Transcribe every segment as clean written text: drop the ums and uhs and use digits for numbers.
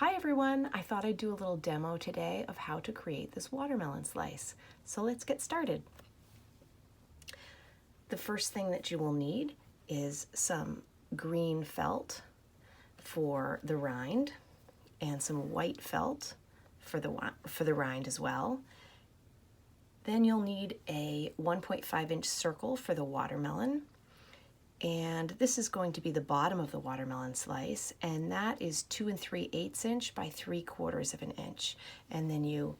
Hi everyone, I thought I'd do a little demo today of how to create this watermelon slice. So let's get started. The first thing that you will need is some green felt for the rind and some white felt for the rind as well. Then you'll need a 1.5-inch circle for the watermelon. And this is going to be the bottom of the watermelon slice, and that is 2 3/8 inch by 3/4 of an inch. And then you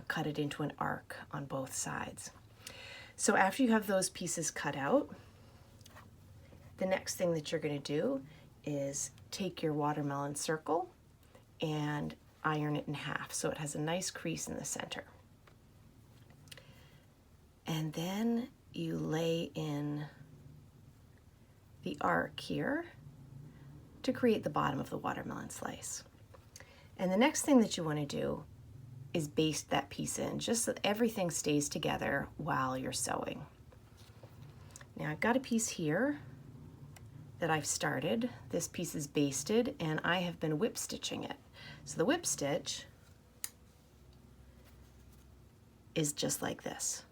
cut it into an arc on both sides. So after you have those pieces cut out, the next thing that you're going to do is take your watermelon circle and iron it in half so it has a nice crease in the center. And then you lay in the arc here to create the bottom of the watermelon slice. And the next thing that you want to do is baste that piece in just so that everything stays together while you're sewing. Now I've got a piece here that I've started. This piece is basted and I have been whip stitching it. So the whip stitch is just like this.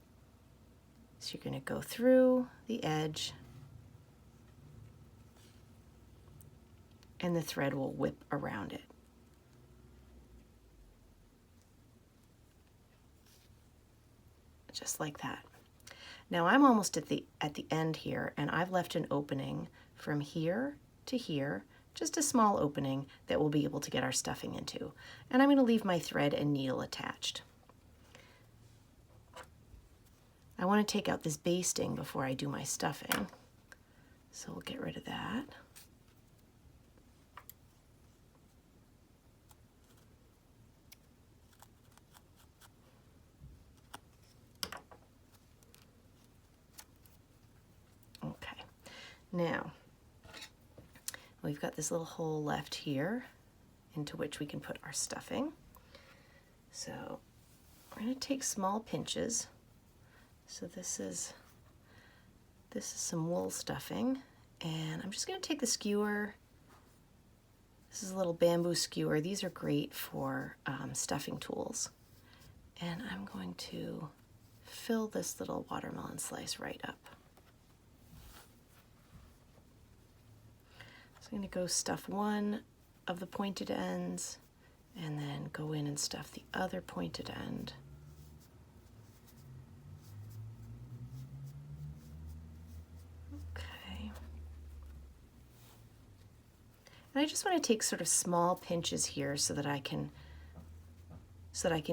So you're going to go through the edge and the thread will whip around it. Just like that. Now I'm almost at the end here, and I've left an opening from here to here, just a small opening that we'll be able to get our stuffing into. And I'm going to leave my thread and needle attached. I want to take out this basting before I do my stuffing, so we'll get rid of that. Now, we've got this little hole left here into which we can put our stuffing. So we're going to take small pinches. So this is some wool stuffing, and I'm just going to take the skewer. This is a little bamboo skewer. These are great for stuffing tools. And I'm going to fill this little watermelon slice right up. I'm going to go stuff one of the pointed ends and then go in and stuff the other pointed end. Okay. And I just want to take sort of small pinches here so that I can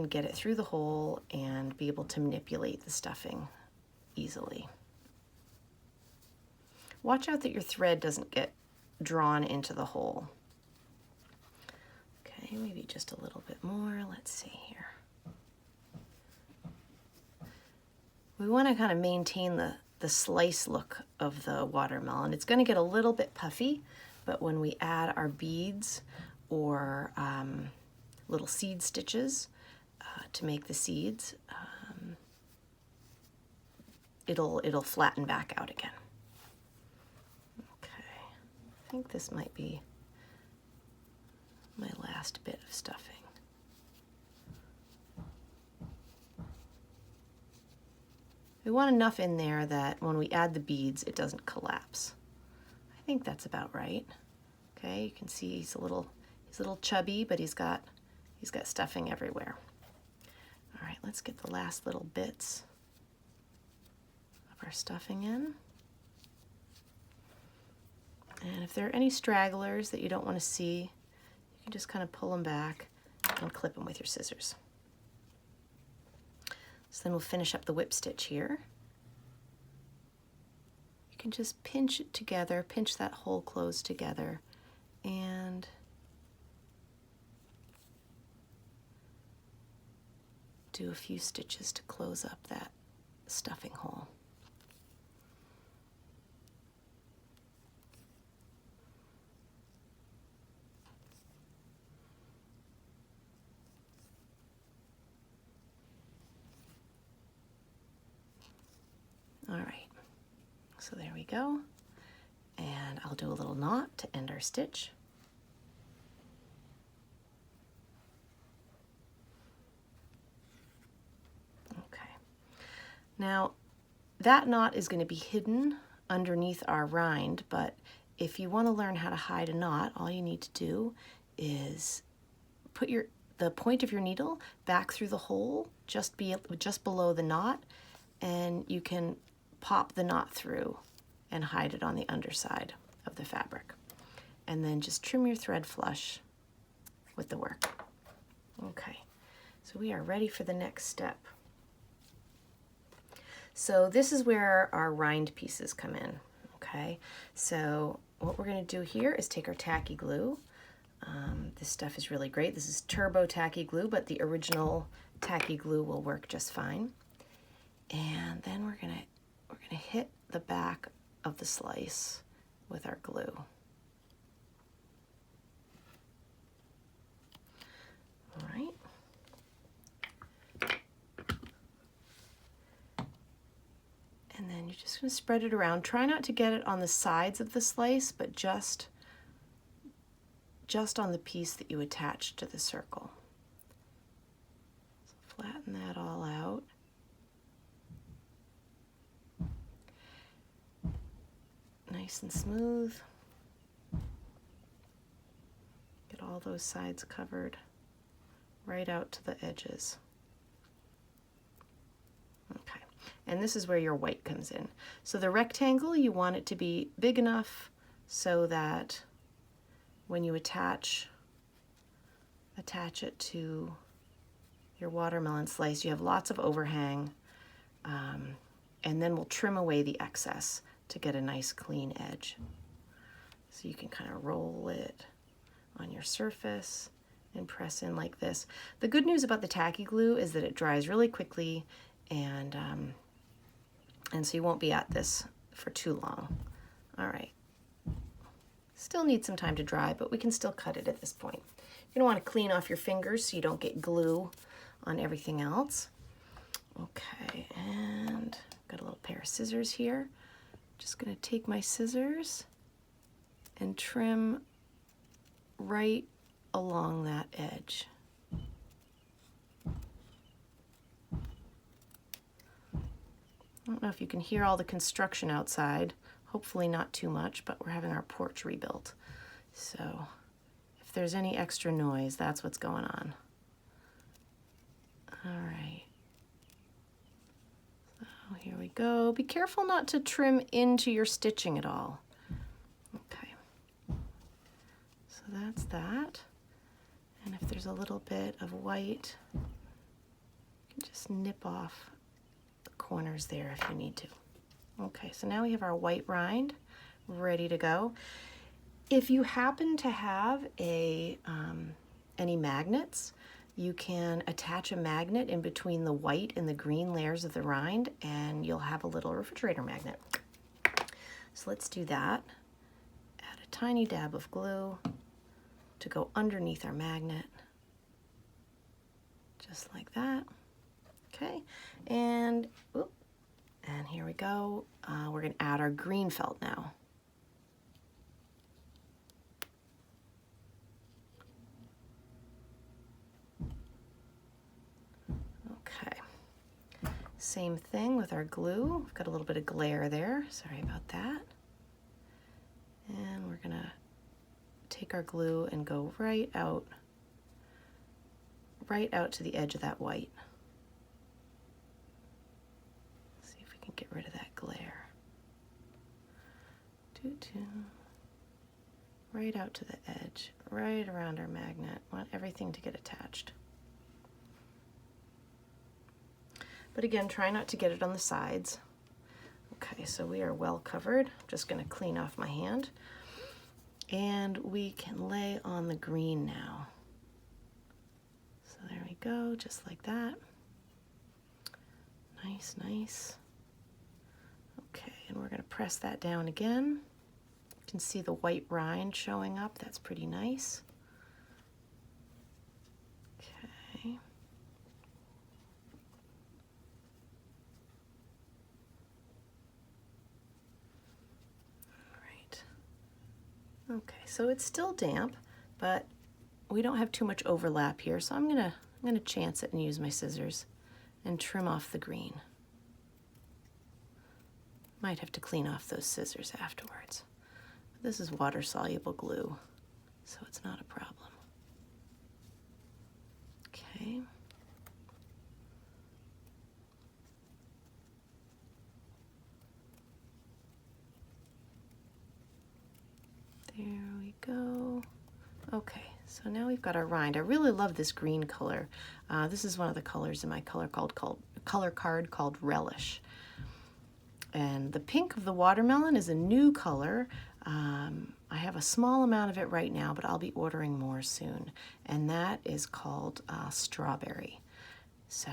get it through the hole and be able to manipulate the stuffing easily. Watch out that your thread doesn't get drawn into the hole. Okay, maybe just a little bit more. Let's see here. We want to kind of maintain the slice look of the watermelon. It's going to get a little bit puffy, but when we add our beads or little seed stitches to make the seeds, it'll flatten back out again. I think this might be my last bit of stuffing. We want enough in there that when we add the beads, it doesn't collapse. I think that's about right. Okay, you can see he's a little chubby, but he's got stuffing everywhere. All right, let's get the last little bits of our stuffing in. And if there are any stragglers that you don't want to see, you can just kind of pull them back and clip them with your scissors. So then we'll finish up the whip stitch here. You can just pinch it together, pinch that hole closed together, and do a few stitches to close up that stuffing hole. All right, so there we go. And I'll do a little knot to end our stitch. Now, that knot is going to be hidden underneath our rind, but if you want to learn how to hide a knot, all you need to do is put the point of your needle back through the hole just below the knot, and you can pop the knot through and hide it on the underside of the fabric. And then just trim your thread flush with the work. Okay, so we are ready for the next step. So this is where our rind pieces come in, okay? So what we're gonna do here is take our tacky glue. This stuff is really great. This is turbo tacky glue, but the original tacky glue will work just fine. And then we're gonna hit the back of the slice with our glue. All right. And then you're just going to spread it around. Try not to get it on the sides of the slice, but just on the piece that you attach to the circle. So flatten that all out. Nice and smooth. Get all those sides covered right out to the edges. Okay, and this is where your white comes in. So the rectangle, you want it to be big enough so that when you attach it to your watermelon slice, you have lots of overhang, and then we'll trim away the excess to get a nice clean edge. So you can kind of roll it on your surface and press in like this. The good news about the tacky glue is that it dries really quickly, and so you won't be at this for too long. All right. Still need some time to dry, but we can still cut it at this point. You're gonna want to clean off your fingers so you don't get glue on everything else. Okay, and got a little pair of scissors here. Just gonna take my scissors and trim right along that edge. I don't know if you can hear all the construction outside. Hopefully not too much, but we're having our porch rebuilt. So if there's any extra noise, that's what's going on. All right. So here we go. Be careful not to trim into your stitching at all. Okay. So that's that. And if there's a little bit of white, you can just nip off the corners there if you need to. Okay, so now we have our white rind ready to go. If you happen to have any magnets, you can attach a magnet in between the white and the green layers of the rind, and you'll have a little refrigerator magnet. So let's do that. Add a tiny dab of glue to go underneath our magnet, just like that. Okay, and here we go. We're going to add our green felt now. Okay, same thing with our glue. We've got a little bit of glare there. Sorry about that. And we're going to take our glue and go right out to the edge of that white. See if we can get rid of that glare. Right out to the edge, right around our magnet. Want everything to get attached. But again, try not to get it on the sides. Okay, so we are well covered. I'm just going to clean off my hand. And we can lay on the green now. So there we go, just like that. Nice, nice. Okay, and we're going to press that down again. You can see the white rind showing up. That's pretty nice. Okay. All right. Okay, so it's still damp, but we don't have too much overlap here, so I'm gonna chance it and use my scissors and trim off the green. Might have to clean off those scissors afterwards. This is water-soluble glue, so it's not a problem. Okay. There we go. Okay, so now we've got our rind. I really love this green color. This is one of the colors in my color card called Relish. And the pink of the watermelon is a new color. I have a small amount of it right now, but I'll be ordering more soon. And that is called Strawberry. So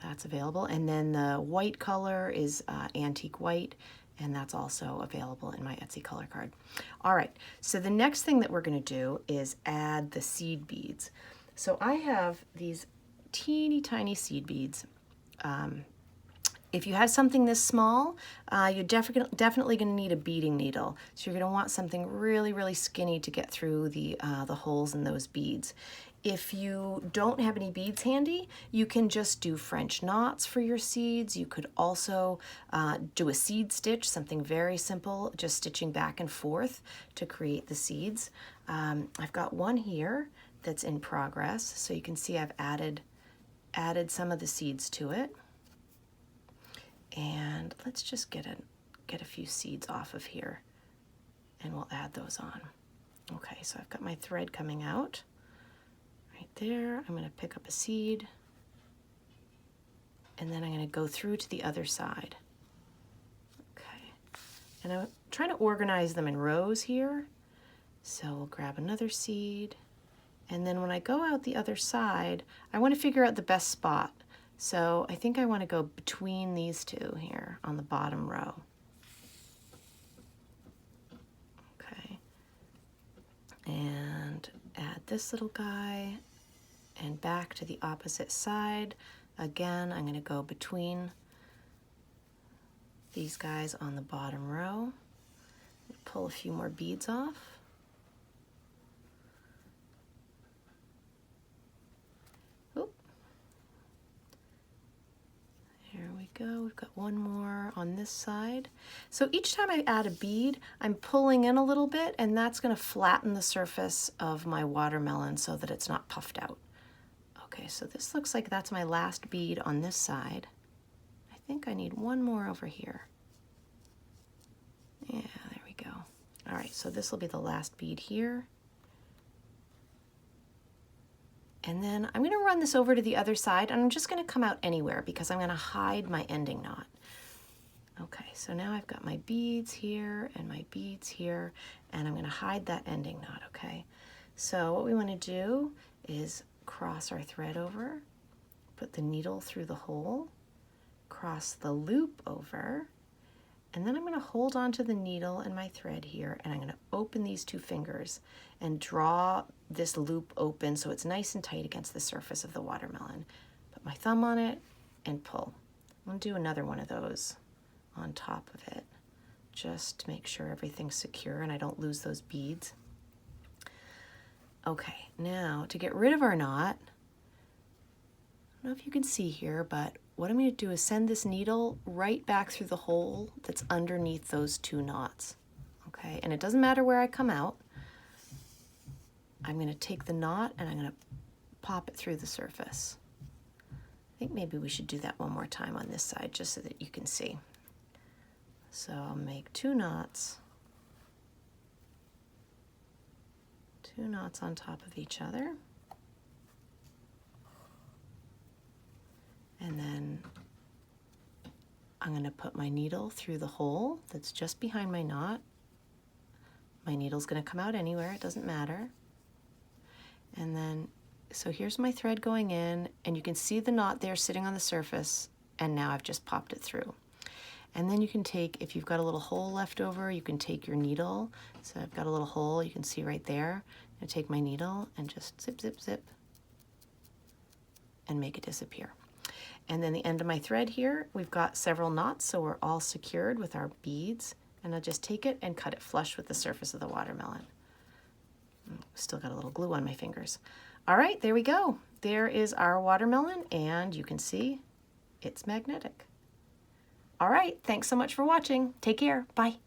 that's available. And then the white color is Antique White, and that's also available in my Etsy color card. All right, so the next thing that we're gonna do is add the seed beads. So I have these teeny tiny seed beads. If you have something this small, you're definitely going to need a beading needle. So you're going to want something really, really skinny to get through the holes in those beads. If you don't have any beads handy, you can just do French knots for your seeds. You could also do a seed stitch, something very simple, just stitching back and forth to create the seeds. I've got one here that's in progress, so you can see I've added some of the seeds to it. And let's just get a few seeds off of here, and we'll add those on. Okay, so I've got my thread coming out right there. I'm going to pick up a seed, and then I'm going to go through to the other side. Okay, and I'm trying to organize them in rows here. So we'll grab another seed, and then when I go out the other side, I want to figure out the best spot. So I think I want to go between these two here on the bottom row. Okay. And add this little guy and back to the opposite side. Again, I'm going to go between these guys on the bottom row. Pull a few more beads off. Go. We've got one more on this side. So each time I add a bead, I'm pulling in a little bit, and that's going to flatten the surface of my watermelon so that it's not puffed out. Okay, so this looks like that's my last bead on this side. I think I need one more over here. Yeah, there we go. All right, so this will be the last bead here. And then I'm going to run this over to the other side, and I'm just going to come out anywhere because I'm going to hide my ending knot. Okay, so now I've got my beads here and my beads here, and I'm going to hide that ending knot, okay? So what we want to do is cross our thread over, put the needle through the hole, cross the loop over, and then I'm going to hold on to the needle and my thread here, and I'm going to open these two fingers and draw this loop open so it's nice and tight against the surface of the watermelon. Put my thumb on it and pull. I'm going to do another one of those on top of it, just to make sure everything's secure and I don't lose those beads. Okay, now to get rid of our knot, I don't know if you can see here, but what I'm going to do is send this needle right back through the hole that's underneath those two knots. Okay, and it doesn't matter where I come out. I'm going to take the knot and I'm going to pop it through the surface. I think maybe we should do that one more time on this side just so that you can see. So I'll make two knots on top of each other. And then I'm going to put my needle through the hole that's just behind my knot. My needle's going to come out anywhere, it doesn't matter. And then, so here's my thread going in, and you can see the knot there sitting on the surface, and now I've just popped it through. And then you can take, if you've got a little hole left over, you can take your needle. So I've got a little hole, you can see right there. I'm going to take my needle and just zip, zip, zip, and make it disappear. And then the end of my thread here, we've got several knots, so we're all secured with our beads. And I'll just take it and cut it flush with the surface of the watermelon. Still got a little glue on my fingers. All right, there we go. There is our watermelon, and you can see it's magnetic. All right, thanks so much for watching. Take care. Bye.